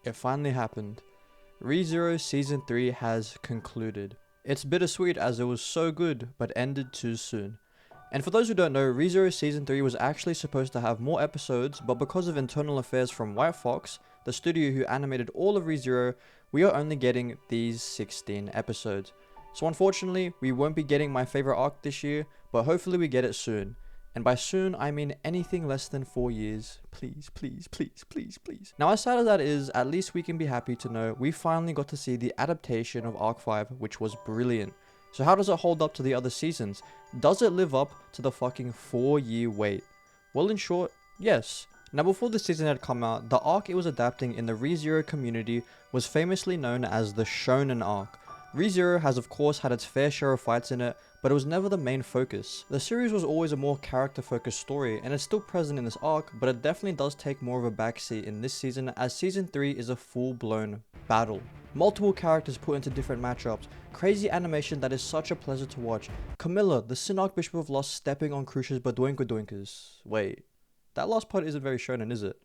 It finally happened. ReZero Season 3 has concluded. It's bittersweet as it was so good, but ended too soon. And for those who don't know, ReZero Season 3 was actually supposed to have more episodes, but because of internal affairs from White Fox, the studio who animated all of ReZero, we are only getting these 16 episodes. So unfortunately, we won't be getting my favorite arc this year, but hopefully we get it soon. And by soon, I mean anything less than 4 years. Please, please, please, please, please. Now, as sad as that is, at least we can be happy to know we finally got to see the adaptation of Arc 5, which was brilliant. So how does it hold up to the other seasons? Does it live up to the fucking 4-year wait? Well, in short, yes. Now, before the season had come out, the arc it was adapting in the ReZero community was famously known as the shounen arc. ReZero has of course had its fair share of fights in it, but it was never the main focus. The series was always a more character focused story, and it's still present in this arc, but it definitely does take more of a backseat in this season, as season 3 is a full blown battle. Multiple characters put into different matchups, crazy animation that is such a pleasure to watch. Camilla, the Sin Archbishop of Lost, stepping on Crucius Badoinkadoinkas. Wait, that last part isn't very shonen, is it?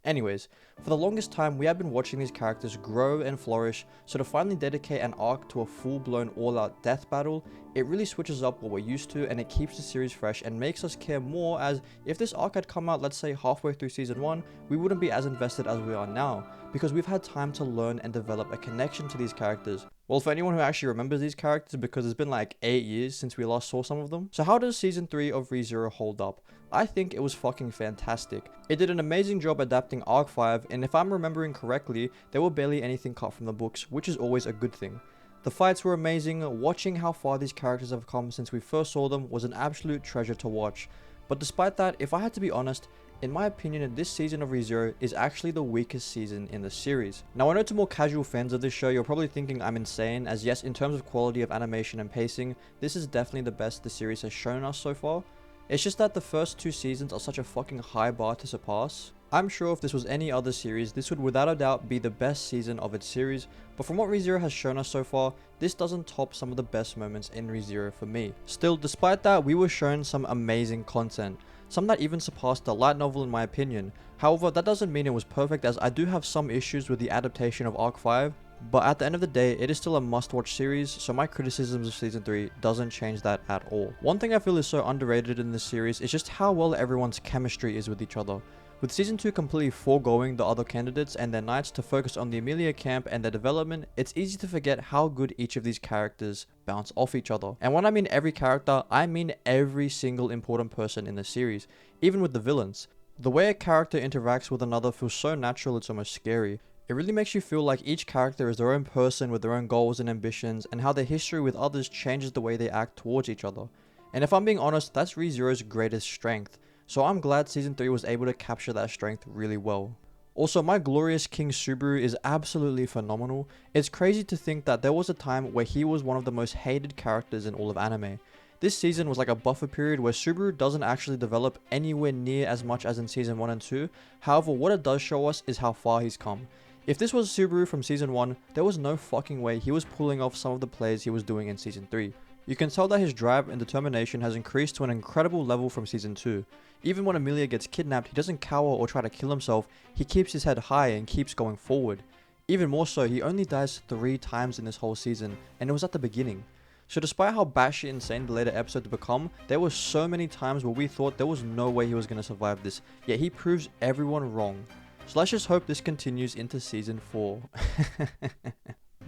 Anyways, for the longest time we have been watching these characters grow and flourish, so to finally dedicate an arc to a full-blown all-out death battle, it really switches up what we're used to and it keeps the series fresh and makes us care more, as if this arc had come out, let's say halfway through season 1, we wouldn't be as invested as we are now, because we've had time to learn and develop a connection to these characters. Well, for anyone who actually remembers these characters, because it's been like 8 years since we last saw some of them. So how does season 3 of ReZero hold up? I think it was fucking fantastic. It did an amazing job adapting Arc 5, and if I'm remembering correctly, there were barely anything cut from the books, which is always a good thing. The fights were amazing. Watching how far these characters have come since we first saw them was an absolute treasure to watch. But despite that, if I had to be honest, in my opinion, this season of ReZero is actually the weakest season in the series. Now, I know to more casual fans of this show, you're probably thinking I'm insane, as yes, in terms of quality of animation and pacing, this is definitely the best the series has shown us so far. It's just that the first 2 seasons are such a fucking high bar to surpass. I'm sure if this was any other series, this would without a doubt be the best season of its series, but from what ReZero has shown us so far, this doesn't top some of the best moments in ReZero for me. Still, despite that, we were shown some amazing content. Some that even surpassed the light novel in my opinion. However, that doesn't mean it was perfect, as I do have some issues with the adaptation of Arc 5, but at the end of the day, it is still a must-watch series, so my criticisms of season 3 doesn't change that at all. One thing I feel is so underrated in this series is just how well everyone's chemistry is with each other. With season 2 completely foregoing the other candidates and their knights to focus on the Amelia camp and their development, it's easy to forget how good each of these characters bounce off each other. And when I mean every character, I mean every single important person in the series, even with the villains. The way a character interacts with another feels so natural it's almost scary. It really makes you feel like each character is their own person with their own goals and ambitions, and how their history with others changes the way they act towards each other. And if I'm being honest, that's ReZero's greatest strength. So I'm glad season 3 was able to capture that strength really well. Also, my glorious King Subaru is absolutely phenomenal. It's crazy to think that there was a time where he was one of the most hated characters in all of anime. This season was like a buffer period where Subaru doesn't actually develop anywhere near as much as in season 1 and 2. However, what it does show us is how far he's come. If this was Subaru from season 1, there was no fucking way he was pulling off some of the plays he was doing in season 3. You can tell that his drive and determination has increased to an incredible level from season 2. Even when Amelia gets kidnapped, he doesn't cower or try to kill himself, he keeps his head high and keeps going forward. Even more so, he only dies 3 times in this whole season, and it was at the beginning. So despite how batshit insane the later episodes become, there were so many times where we thought there was no way he was going to survive this, yet he proves everyone wrong. So let's just hope this continues into season 4.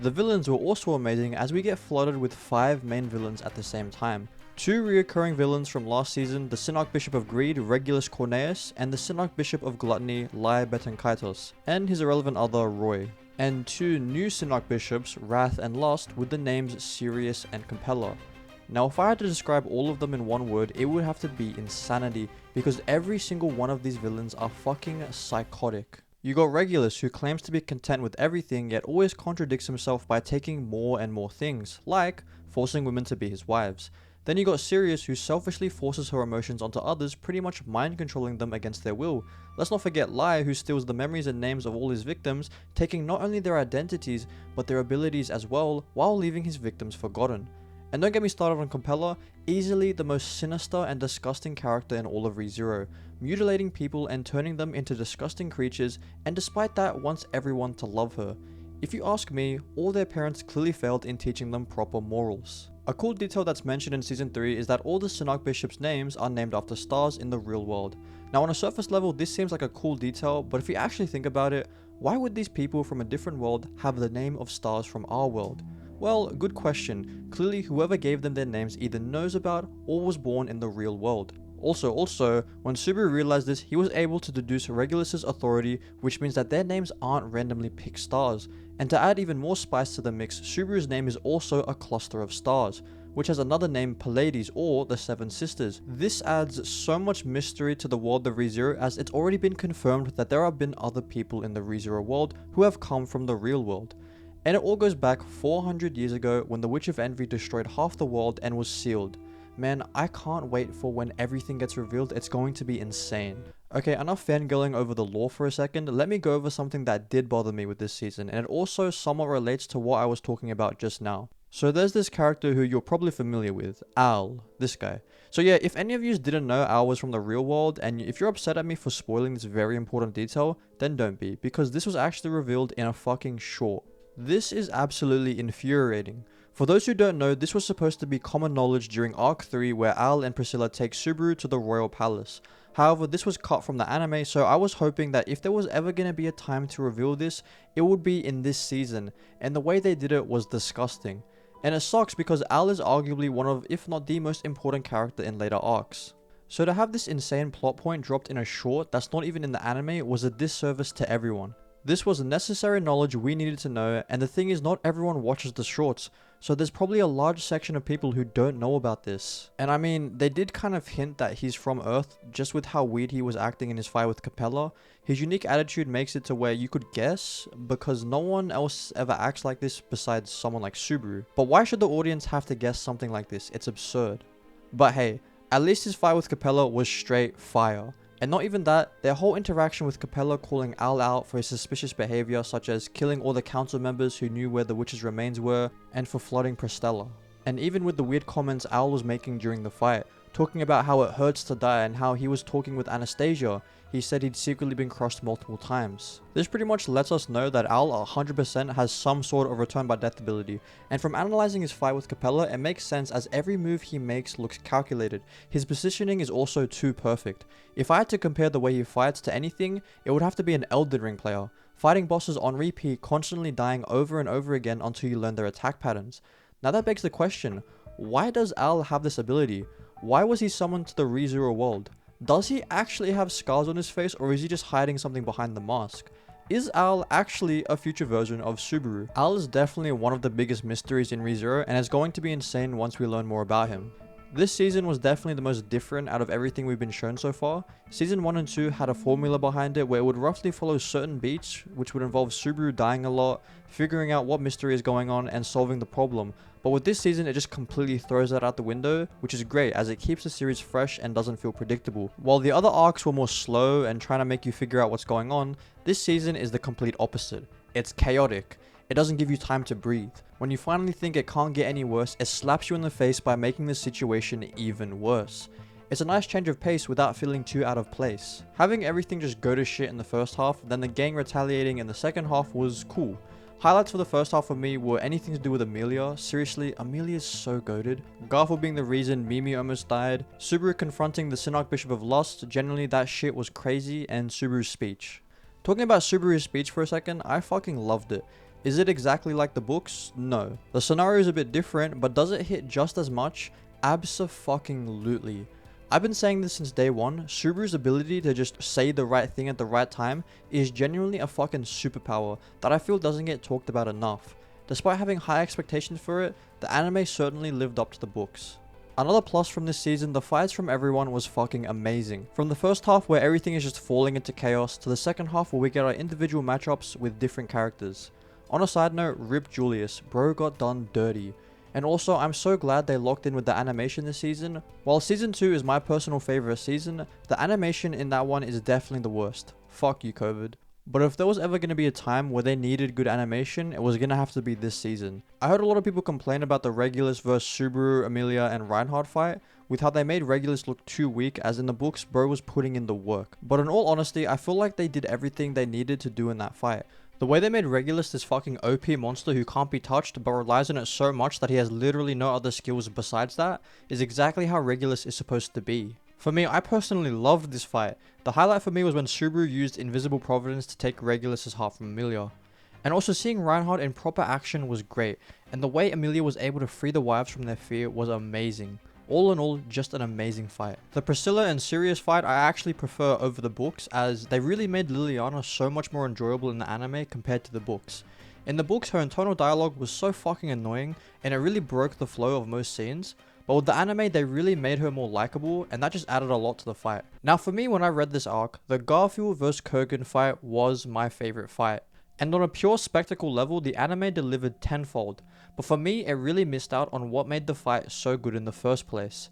The villains were also amazing, as we get flooded with 5 main villains at the same time. 2 reoccurring villains from last season, the Sin Archbishop of Greed, Regulus Corneus, and the Sin Archbishop of Gluttony, Lai Betankaitos, and his irrelevant other, Roy. And 2 new Sin Archbishops, Wrath and Lust, with the names Sirius and Compeller. Now, if I had to describe all of them in one word, it would have to be insanity, because every single one of these villains are fucking psychotic. You got Regulus, who claims to be content with everything, yet always contradicts himself by taking more and more things, like forcing women to be his wives. Then you got Sirius, who selfishly forces her emotions onto others, pretty much mind controlling them against their will. Let's not forget Lai, who steals the memories and names of all his victims, taking not only their identities, but their abilities as well, while leaving his victims forgotten. And don't get me started on Compeller, easily the most sinister and disgusting character in all of ReZero. mutilating people and turning them into disgusting creatures, and despite that wants everyone to love her. If you ask me, all their parents clearly failed in teaching them proper morals. A cool detail that's mentioned in Season 3 is that all the Sinnoh Bishops' names are named after stars in the real world. Now on a surface level this seems like a cool detail, but if you actually think about it, why would these people from a different world have the name of stars from our world? Well, good question. Clearly whoever gave them their names either knows about or was born in the real world. Also, when Subaru realized this, he was able to deduce Regulus's authority, which means that their names aren't randomly picked stars. And to add even more spice to the mix, Subaru's name is also a cluster of stars, which has another name, Pleiades, or the Seven Sisters. This adds so much mystery to the world of ReZero, as it's already been confirmed that there have been other people in the ReZero world who have come from the real world. And it all goes back 400 years ago when the Witch of Envy destroyed half the world and was sealed. Man, I can't wait for when everything gets revealed. It's going to be insane. Okay, enough fangirling over the lore for a second. Let me go over something that did bother me with this season, and it also somewhat relates to what I was talking about just now. So there's this character who you're probably familiar with, Al, this guy. So yeah, if any of you didn't know Al was from the real world, and if you're upset at me for spoiling this very important detail, then don't be, because this was actually revealed in a fucking short. This is absolutely infuriating. For those who don't know, this was supposed to be common knowledge during Arc 3 where Al and Priscilla take Subaru to the royal palace. However, this was cut from the anime, so I was hoping that if there was ever going to be a time to reveal this, it would be in this season, and the way they did it was disgusting. And it sucks because Al is arguably one of, if not the most important character in later arcs. So to have this insane plot point dropped in a short that's not even in the anime was a disservice to everyone. This was necessary knowledge we needed to know, and the thing is, not everyone watches the shorts, so there's probably a large section of people who don't know about this. And I mean, they did kind of hint that he's from Earth, just with how weird he was acting in his fight with Capella. His unique attitude makes it to where you could guess, because no one else ever acts like this besides someone like Subaru. But why should the audience have to guess something like this? It's absurd. But hey, at least his fight with Capella was straight fire. And not even that, their whole interaction with Capella calling Al out for his suspicious behavior, such as killing all the council members who knew where the witch's remains were, and for flooding Prestella. And even with the weird comments Al was making during the fight, talking about how it hurts to die and how he was talking with Anastasia, he said he'd secretly been crushed multiple times. This pretty much lets us know that Al 100% has some sort of return by death ability, and from analyzing his fight with Capella, it makes sense as every move he makes looks calculated. His positioning is also too perfect. If I had to compare the way he fights to anything, it would have to be an Elden Ring player, fighting bosses on repeat, constantly dying over and over again until you learn their attack patterns. Now that begs the question, why does Al have this ability? Why was he summoned to the ReZero world? Does he actually have scars on his face, or is he just hiding something behind the mask? Is Al actually a future version of Subaru? Al is definitely one of the biggest mysteries in ReZero, and it's going to be insane once we learn more about him. This season was definitely the most different out of everything we've been shown so far. Season 1 and 2 had a formula behind it where it would roughly follow certain beats, which would involve Subaru dying a lot, figuring out what mystery is going on, and solving the problem. But with this season, it just completely throws that out the window, which is great as it keeps the series fresh and doesn't feel predictable. While the other arcs were more slow and trying to make you figure out what's going on, this season is the complete opposite. It's chaotic. It doesn't give you time to breathe. When you finally think it can't get any worse, it slaps you in the face by making the situation even worse. It's a nice change of pace without feeling too out of place. Having everything just go to shit in the first half, then the gang retaliating in the second half was cool. Highlights for the first half for me were anything to do with Amelia. Seriously, Amelia is so goated. Garfield being the reason Mimi almost died. Subaru confronting the Sinnoh Bishop of Lust. Generally, that shit was crazy. And Subaru's speech. Talking about Subaru's speech for a second, I fucking loved it. Is it exactly like the books? No. The scenario is a bit different, but does it hit just as much? Abso-fucking-lutely. I've been saying this since day one, Subaru's ability to just say the right thing at the right time is genuinely a fucking superpower that I feel doesn't get talked about enough. Despite having high expectations for it, the anime certainly lived up to the books. Another plus from this season, the fights from everyone was fucking amazing. From the first half where everything is just falling into chaos, to the second half where we get our individual matchups with different characters. On a side note, rip Julius, bro got done dirty. And also, I'm so glad they locked in with the animation this season. While season 2 is my personal favorite season, the animation in that one is definitely the worst. Fuck you, COVID. But if there was ever going to be a time where they needed good animation, it was going to have to be this season. I heard a lot of people complain about the Regulus vs Subaru, Amelia, and Reinhardt fight, with how they made Regulus look too weak, as in the books, bro was putting in the work. But in all honesty, I feel like they did everything they needed to do in that fight. The way they made Regulus this fucking OP monster who can't be touched but relies on it so much that he has literally no other skills besides that is exactly how Regulus is supposed to be. For me, I personally loved this fight. The highlight for me was when Subaru used Invisible Providence to take Regulus' heart from Amelia. And also seeing Reinhardt in proper action was great, and the way Amelia was able to free the wives from their fear was amazing. All in all, just an amazing fight. The Priscilla and Sirius fight I actually prefer over the books, as they really made Liliana so much more enjoyable in the anime compared to the books. In the books, her internal dialogue was so fucking annoying, and it really broke the flow of most scenes, but with the anime they really made her more likable, and that just added a lot to the fight. Now for me, when I read this arc, the Garfield vs Kurgan fight was my favorite fight. And on a pure spectacle level, the anime delivered tenfold, but for me, it really missed out on what made the fight so good in the first place.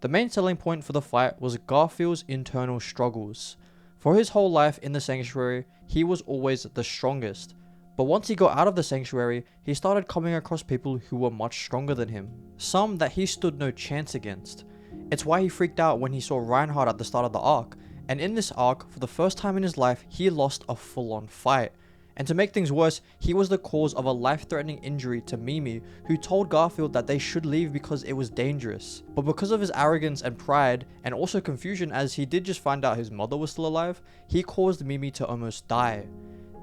The main selling point for the fight was Garfield's internal struggles. For his whole life in the Sanctuary, he was always the strongest, but once he got out of the Sanctuary, he started coming across people who were much stronger than him, some that he stood no chance against. It's why he freaked out when he saw Reinhardt at the start of the arc, and in this arc, for the first time in his life, he lost a full-on fight. And to make things worse, he was the cause of a life-threatening injury to Mimi, who told Garfield that they should leave because it was dangerous. But because of his arrogance and pride, and also confusion as he did just find out his mother was still alive, he caused Mimi to almost die.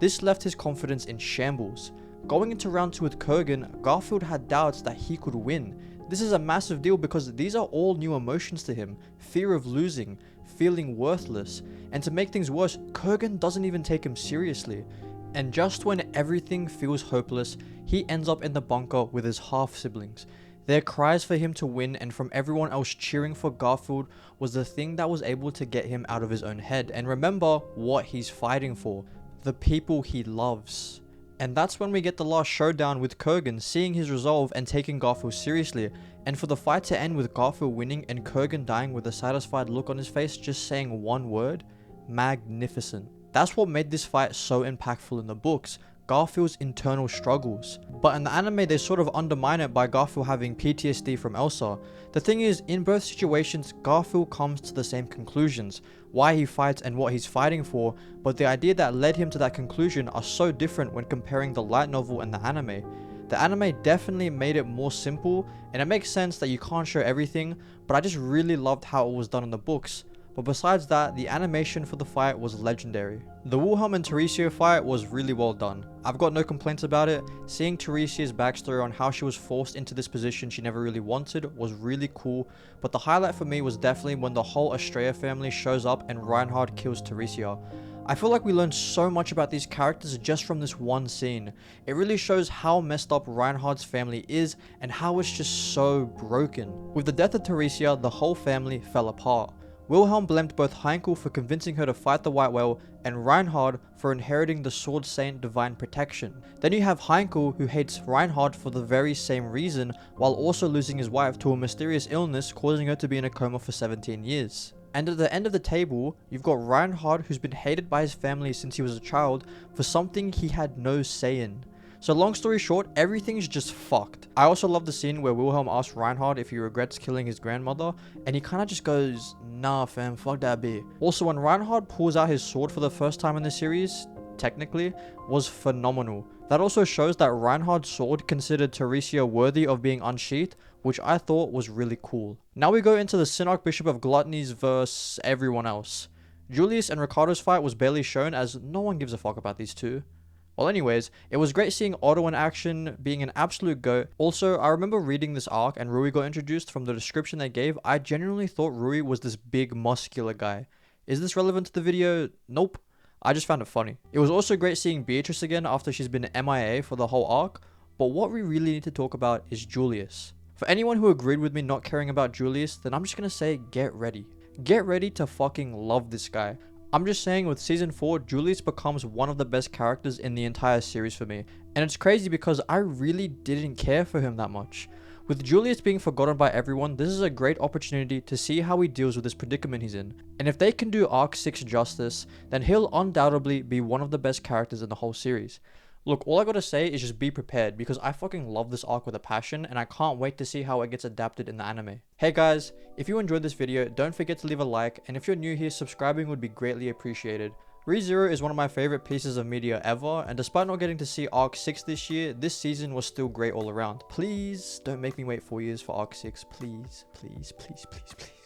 This left his confidence in shambles. Going into round 2 with Kurgan, Garfield had doubts that he could win. This is a massive deal because these are all new emotions to him: fear of losing, feeling worthless, and to make things worse, Kurgan doesn't even take him seriously. And just when everything feels hopeless, he ends up in the bunker with his half-siblings. Their cries for him to win and from everyone else cheering for Garfield was the thing that was able to get him out of his own head and remember what he's fighting for: the people he loves. And that's when we get the last showdown with Kurgan seeing his resolve and taking Garfield seriously, and for the fight to end with Garfield winning and Kurgan dying with a satisfied look on his face, just saying one word: magnificent. That's what made this fight so impactful in the books, Garfield's internal struggles. But in the anime they sort of undermine it by Garfield having PTSD from Elsa. The thing is, in both situations, Garfield comes to the same conclusions, why he fights and what he's fighting for, but the idea that led him to that conclusion are so different when comparing the light novel and the anime. The anime definitely made it more simple, and it makes sense that you can't show everything, but I just really loved how it was done in the books. But besides that, the animation for the fight was legendary. The Wilhelm and Teresia fight was really well done. I've got no complaints about it. Seeing Teresia's backstory on how she was forced into this position she never really wanted was really cool, but the highlight for me was definitely when the whole Astrea family shows up and Reinhardt kills Teresia. I feel like we learned so much about these characters just from this one scene. It really shows how messed up Reinhardt's family is and how it's just so broken. With the death of Teresia, the whole family fell apart. Wilhelm blamed both Heinkel for convincing her to fight the White Whale and Reinhard for inheriting the Sword Saint Divine Protection. Then you have Heinkel, who hates Reinhard for the very same reason, while also losing his wife to a mysterious illness causing her to be in a coma for 17 years. And at the end of the table, you've got Reinhard, who's been hated by his family since he was a child for something he had no say in. So long story short, everything's just fucked. I also love the scene where Wilhelm asks Reinhard if he regrets killing his grandmother, and he kinda just goes, nah fam, fuck that bitch. Also, when Reinhard pulls out his sword for the first time in the series, technically, was phenomenal. That also shows that Reinhard's sword considered Teresia worthy of being unsheathed, which I thought was really cool. Now we go into the Sin Archbishop of Gluttony's versus everyone else. Julius and Ricardo's fight was barely shown as no one gives a fuck about these two. Well anyways, it was great seeing Otto in action, being an absolute goat. Also, I remember reading this arc and Rui got introduced. From the description they gave, I genuinely thought Rui was this big muscular guy. Is this relevant to the video? Nope. I just found it funny. It was also great seeing Beatrice again after she's been MIA for the whole arc, but what we really need to talk about is Julius. For anyone who agreed with me not caring about Julius, then I'm just gonna say get ready. Get ready to fucking love this guy. I'm just saying, with season 4, Julius becomes one of the best characters in the entire series for me. And it's crazy because I really didn't care for him that much. With Julius being forgotten by everyone, this is a great opportunity to see how he deals with this predicament he's in. And if they can do Arc 6 justice, then he'll undoubtedly be one of the best characters in the whole series. Look, all I gotta say is just be prepared because I fucking love this arc with a passion and I can't wait to see how it gets adapted in the anime. Hey guys, if you enjoyed this video, don't forget to leave a like, and if you're new here, subscribing would be greatly appreciated. ReZero is one of my favorite pieces of media ever, and despite not getting to see Arc 6 this year, this season was still great all around. Please don't make me wait 4 years for Arc 6, please, please, please, please, please.